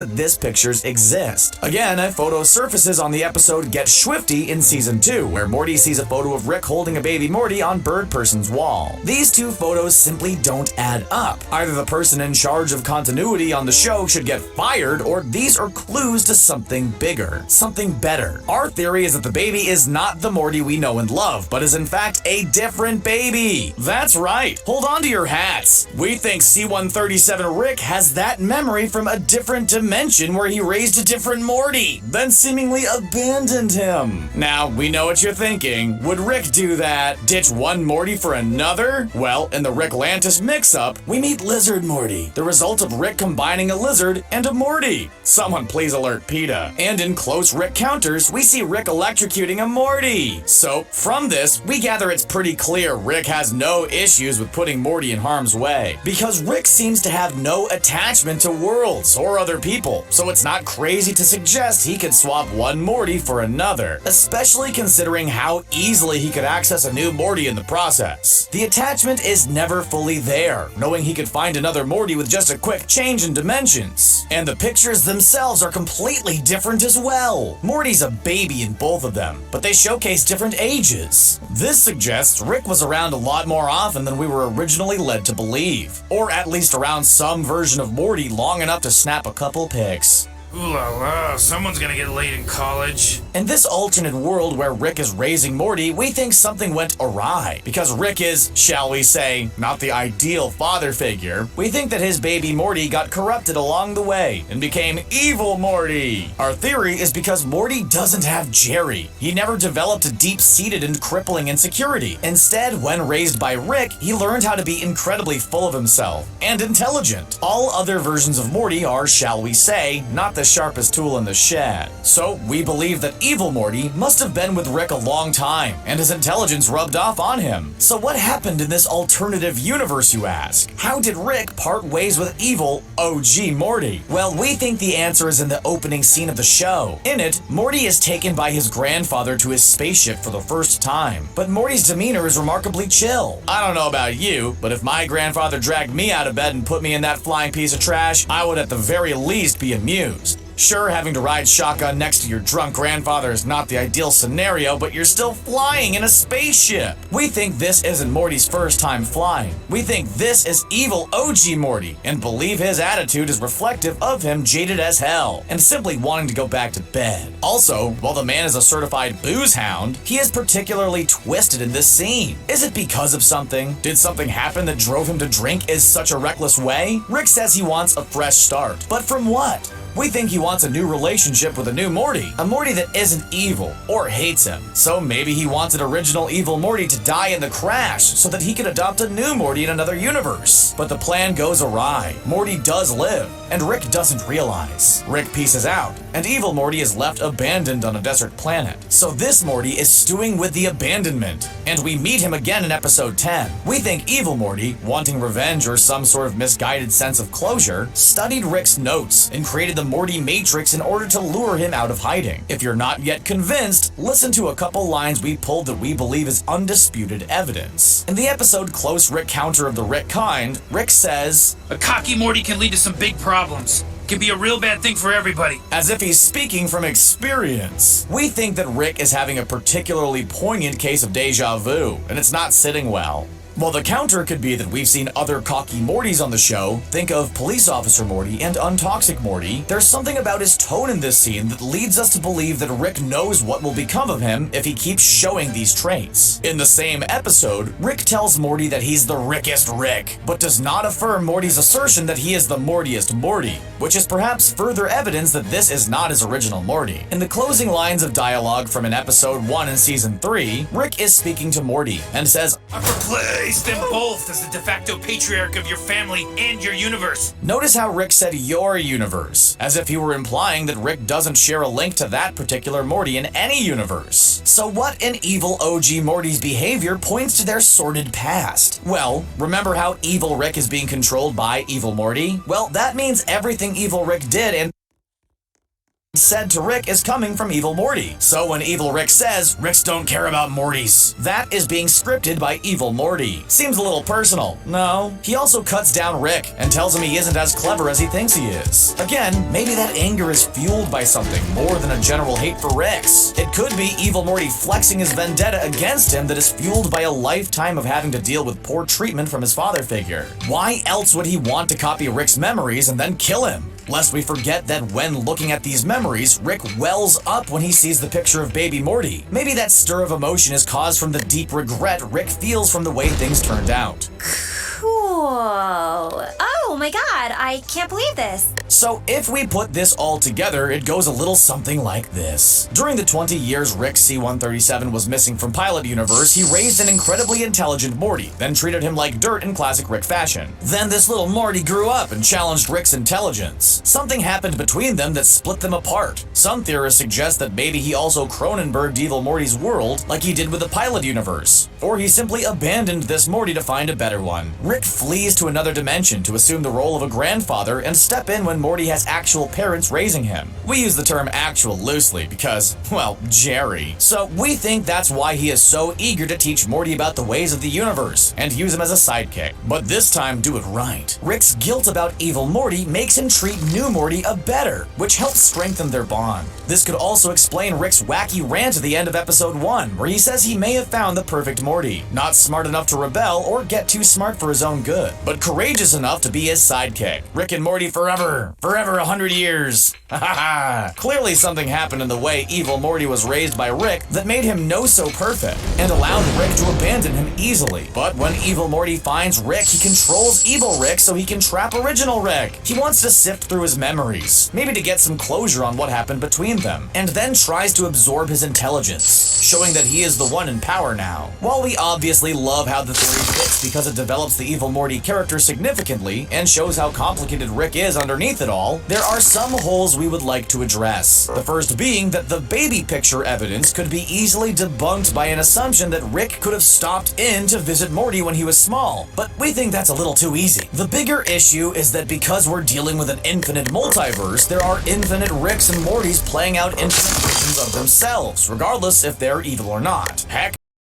that this pictures exist. Again, a photo surfaces on the episode Get Swifty in Season 2, where Morty sees a photo of Rick holding a baby Morty on Bird Person's wall. These two photos simply don't add up. Either the person in charge of continuity on the show should get fired, or these are clues to something bigger, something better. Our theory is that the baby is not the Morty we know and love, but is in fact a different baby. That's right. Hold on to your hats. We think C-137 Rick has that memory from a different dimension where he raised a different Morty, then seemingly abandoned him. Now, we know what you're thinking. Would Rick do that? Ditch one Morty for another? Well, in the Rick-Lantis mix-up, we meet Lizard Morty, the result of Rick combining a lizard and a Morty. Someone please alert PETA. And in Close Rick Counters, we see Rick electrocuting a Morty. So, from this, we gather it's pretty clear Rick has no issues with putting Morty in harm's way, because Rick seems to have no attachment to worlds or other people, so it's not crazy to suggest he could swap one Morty for another, especially considering how easily he could access a new Morty in the process. The attachment is never fully there, knowing he could find another Morty with just a quick change in dimensions. And the pictures themselves are completely different as well. Morty's a baby in both of them, but they showcase different ages. This suggests Rick was around a lot more often than we were originally led to believe, or at least around some version of Morty long enough to snap a couple pics. Ooh la la, someone's gonna get laid in college. In this alternate world where Rick is raising Morty, we think something went awry. Because Rick is, shall we say, not the ideal father figure, we think that his baby Morty got corrupted along the way and became evil Morty. Our theory is because Morty doesn't have Jerry. He never developed a deep-seated and crippling insecurity. Instead, when raised by Rick, he learned how to be incredibly full of himself and intelligent. All other versions of Morty are, shall we say, not the sharpest tool in the shed. So we believe that evil Morty must have been with Rick a long time, and his intelligence rubbed off on him. So what happened in this alternative universe, you ask? How did Rick part ways with evil OG Morty? Well, we think the answer is in the opening scene of the show. In it, Morty is taken by his grandfather to his spaceship for the first time, but Morty's demeanor is remarkably chill. I don't know about you, but if my grandfather dragged me out of bed and put me in that flying piece of trash, I would at the very least be amused. Sure, having to ride shotgun next to your drunk grandfather is not the ideal scenario, but you're still flying in a spaceship. We think this isn't Morty's first time flying. We think this is evil OG Morty, and believe his attitude is reflective of him jaded as hell, and simply wanting to go back to bed. Also, while the man is a certified booze hound, he is particularly twisted in this scene. Is it because of something? Did something happen that drove him to drink in such a reckless way? Rick says he wants a fresh start, but from what? We think he wants a new relationship with a new Morty, a Morty that isn't evil or hates him. So maybe he wants an original evil Morty to die in the crash so that he can adopt a new Morty in another universe. But the plan goes awry. Morty does live, and Rick doesn't realize. Rick pieces out, and evil Morty is left abandoned on a desert planet. So this Morty is stewing with the abandonment, and we meet him again in episode 10. We think evil Morty, wanting revenge or some sort of misguided sense of closure, studied Rick's notes and created the Morty Matrix in order to lure him out of hiding. If you're not yet convinced, listen to a couple lines we pulled that we believe is undisputed evidence. In the episode Close Rick Counter of the Rick Kind, Rick says, "A cocky Morty can lead to some big problems. Can be a real bad thing for everybody." as if he's speaking from experience. We think that Rick is having a particularly poignant case of deja vu, and it's not sitting well. While the counter could be that we've seen other cocky Mortys on the show, think of Police Officer Morty and Untoxic Morty, there's something about his tone in this scene that leads us to believe that Rick knows what will become of him if he keeps showing these traits. In the same episode, Rick tells Morty that he's the Rickest Rick, but does not affirm Morty's assertion that he is the Mortiest Morty, which is perhaps further evidence that this is not his original Morty. In the closing lines of dialogue from an episode 1 in season 3, Rick is speaking to Morty and says, "I've replaced them both as the de facto patriarch of your family and your universe." Notice how Rick said your universe, as if he were implying that Rick doesn't share a link to that particular Morty in any universe. So what in evil OG Morty's behavior points to their sordid past? Well, remember how evil Rick is being controlled by evil Morty? Well, that means everything evil Rick did and said to Rick is coming from Evil Morty. So when Evil Rick says, Ricks don't care about Mortys, that is being scripted by Evil Morty. Seems a little personal. No. He also cuts down Rick and tells him he isn't as clever as he thinks he is. Again, maybe that anger is fueled by something more than a general hate for Ricks. It could be Evil Morty flexing his vendetta against him that is fueled by a lifetime of having to deal with poor treatment from his father figure. Why else would he want to copy Rick's memories and then kill him? Lest we forget that when looking at these memories, Rick wells up when he sees the picture of baby Morty. Maybe that stir of emotion is caused from the deep regret Rick feels from the way things turned out. Cool. Oh my god, I can't believe this. So if we put this all together, it goes a little something like this. During the 20 years Rick C-137 was missing from Pilot Universe, he raised an incredibly intelligent Morty, then treated him like dirt in classic Rick fashion. Then this little Morty grew up and challenged Rick's intelligence. Something happened between them that split them apart. Some theorists suggest that maybe he also Cronenberged Evil Morty's world like he did with the Pilot Universe. Or he simply abandoned this Morty to find a better one. Rick flees to another dimension to assume the role of a grandfather and step in when Morty has actual parents raising him. We use the term actual loosely because, well, Jerry. So we think that's why he is so eager to teach Morty about the ways of the universe and use him as a sidekick. But this time do it right. Rick's guilt about Evil Morty makes him treat new Morty a better, which helps strengthen their bond. This could also explain Rick's wacky rant at the end of episode 1, where he says he may have found the perfect Morty. Not smart enough to rebel or get too smart for his own good, but courageous enough to be his sidekick. Rick and Morty forever. Forever 100 years. Ha ha ha. Clearly something happened in the way Evil Morty was raised by Rick that made him no so perfect and allowed Rick to abandon him easily. But when Evil Morty finds Rick, he controls Evil Rick so he can trap original Rick. He wants to sift through his memories, maybe to get some closure on what happened between them, and then tries to absorb his intelligence, showing that he is the one in power now. While we obviously love how the theory fits because it develops the Evil Morty character significantly and shows how complicated Rick is underneath it all, there are some holes we would like to address. The first being that the baby picture evidence could be easily debunked by an assumption that Rick could have stopped in to visit Morty when he was small, but we think that's a little too easy. The bigger issue is that because we're dealing with an infinite multiverse, there are infinite Ricks and Mortys playing out infinite versions of themselves, regardless if they're evil or not. Heck,